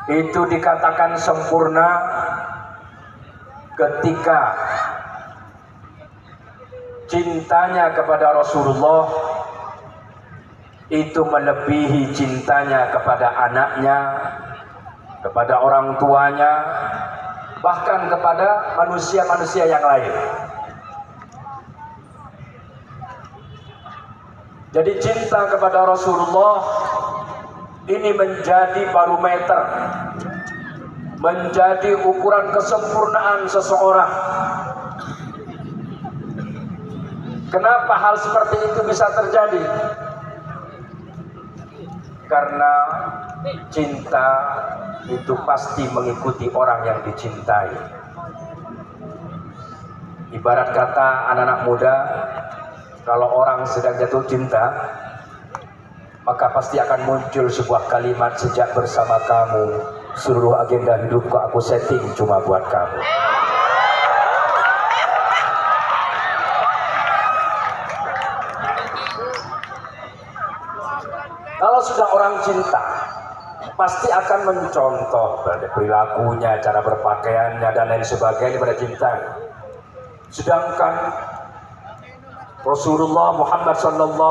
itu dikatakan sempurna ketika cintanya kepada Rasulullah itu melebihi cintanya kepada anaknya, kepada orang tuanya, bahkan kepada manusia-manusia yang lain. Jadi cinta kepada Rasulullah ini menjadi barometer, menjadi ukuran kesempurnaan seseorang. Kenapa hal seperti itu bisa terjadi? Karena cinta itu pasti mengikuti orang yang dicintai. Ibarat kata anak-anak muda, kalau orang sedang jatuh cinta, maka pasti akan muncul sebuah kalimat, sejak bersama kamu seluruh agenda hidupku aku setting cuma buat kamu. Kalau sudah orang cinta, pasti akan mencontoh perilakunya, cara berpakaiannya dan lain sebagainya pada cinta. Sedangkan Rasulullah Muhammad SAW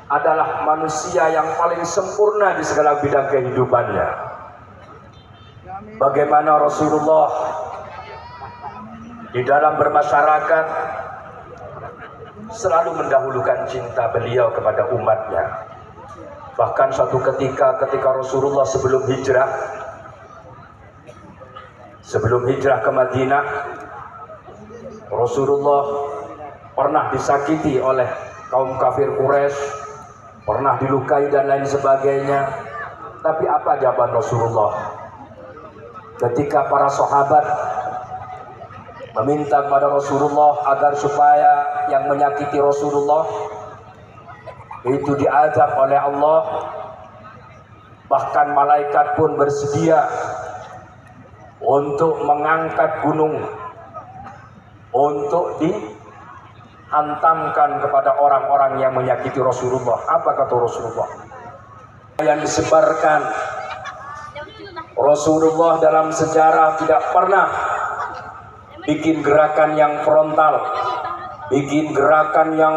adalah manusia yang paling sempurna di segala bidang kehidupannya. Bagaimana Rasulullah di dalam bermasyarakat selalu mendahulukan cinta beliau kepada umatnya. Bahkan suatu ketika Rasulullah sebelum hijrah ke Madinah, Rasulullah pernah disakiti oleh kaum kafir Quraisy, pernah dilukai dan lain sebagainya. Tapi apa jawaban Rasulullah ketika para sahabat meminta kepada Rasulullah agar supaya yang menyakiti Rasulullah itu diazab oleh Allah? Bahkan malaikat pun bersedia untuk mengangkat gunung untuk dihantamkan kepada orang-orang yang menyakiti Rasulullah. Apa kata Rasulullah? Yang disebarkan Rasulullah dalam sejarah tidak pernah bikin gerakan yang frontal, bikin gerakan yang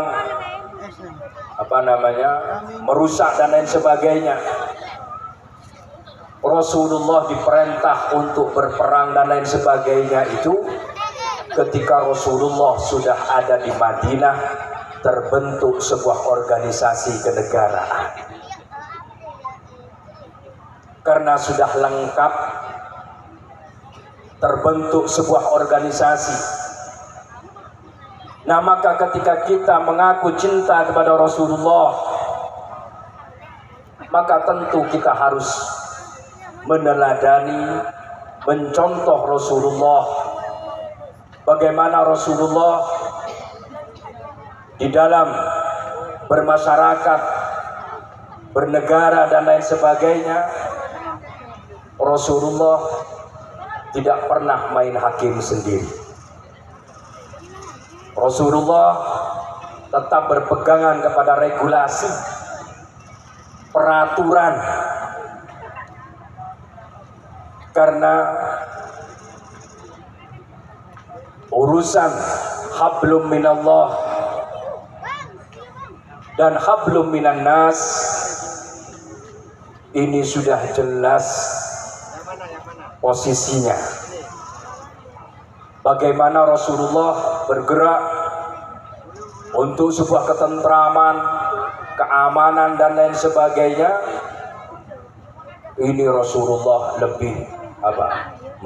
merusak dan lain sebagainya. Rasulullah diperintah untuk berperang dan lain sebagainya itu ketika Rasulullah sudah ada di Madinah, terbentuk sebuah organisasi kenegaraan. Karena sudah lengkap terbentuk sebuah organisasi. Nah, maka ketika kita mengaku cinta kepada Rasulullah, maka tentu kita harus meneladani, mencontoh Rasulullah. Bagaimana Rasulullah di dalam bermasyarakat, bernegara dan lain sebagainya. Rasulullah tidak pernah main hakim sendiri. Rasulullah tetap berpegangan kepada regulasi, peraturan. Karena urusan hablum minallah dan hablum minan nas ini sudah jelas posisinya. Bagaimana Rasulullah bergerak untuk sebuah ketentraman, keamanan dan lain sebagainya, ini Rasulullah lebih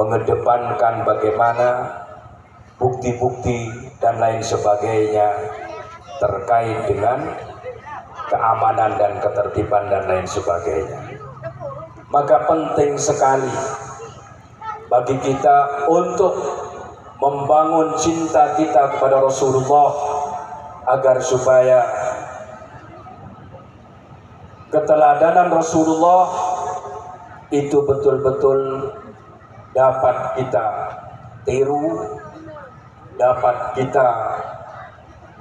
mengedepankan bagaimana bukti-bukti dan lain sebagainya terkait dengan keamanan dan ketertiban dan lain sebagainya. Maka penting sekali bagi kita untuk membangun cinta kita kepada Rasulullah agar supaya keteladanan Rasulullah itu betul-betul dapat kita tiru, dapat kita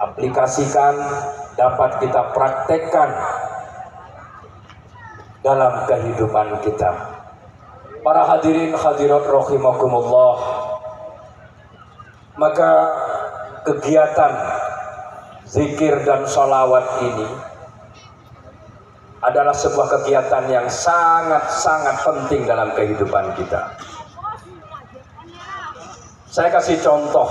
aplikasikan, dapat kita praktekkan dalam kehidupan kita. Para hadirin hadirat rahimakumullah, maka kegiatan zikir dan sholawat ini adalah sebuah kegiatan yang sangat-sangat penting dalam kehidupan kita. Saya kasih contoh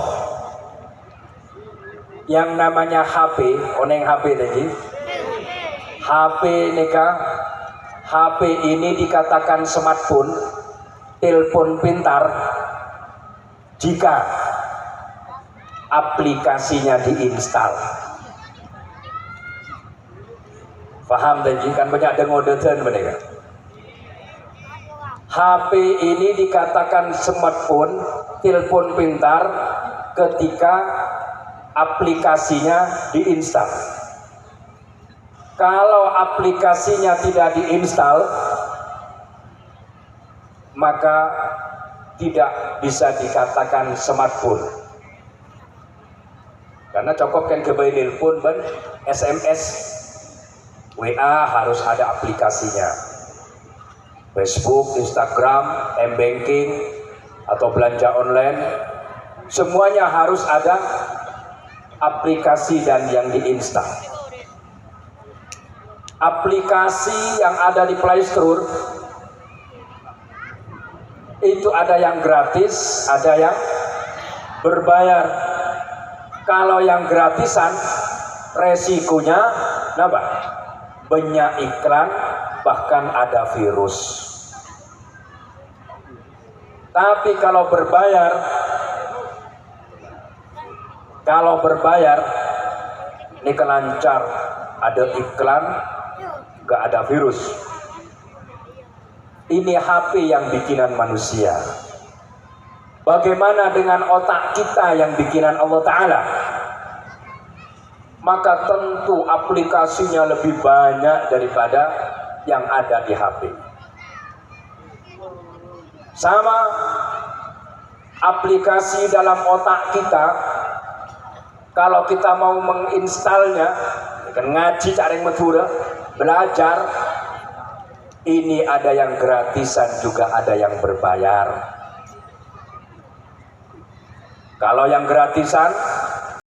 yang namanya HP, oneng HP tadi. HP nikah, HP ini dikatakan smartphone, telepon pintar, jika aplikasinya diinstal. Paham tadi kan banyak dengodetan mereka. HP ini dikatakan smartphone, telepon pintar ketika aplikasinya diinstal. Kalau aplikasinya tidak diinstal, maka tidak bisa dikatakan smartphone. Karena cukup kan kebayi telepon dan SMS, WA harus ada aplikasinya. Facebook, Instagram, M-Banking, atau belanja online, semuanya harus ada aplikasi dan yang diinstal. Aplikasi yang ada di Play Store itu ada yang gratis, ada yang berbayar. Kalau yang gratisan resikonya apa? Banyak iklan, bahkan ada virus. Tapi kalau berbayar ini kelancar, ada iklan, gak ada virus. Ini HP yang bikinan manusia. Bagaimana dengan otak kita yang bikinan Allah Ta'ala? Maka tentu aplikasinya lebih banyak daripada yang ada di HP. Sama aplikasi dalam otak kita, kalau kita mau menginstalnya, kan ngaji cari metode, belajar, ini ada yang gratisan juga ada yang berbayar. Kalau yang gratisan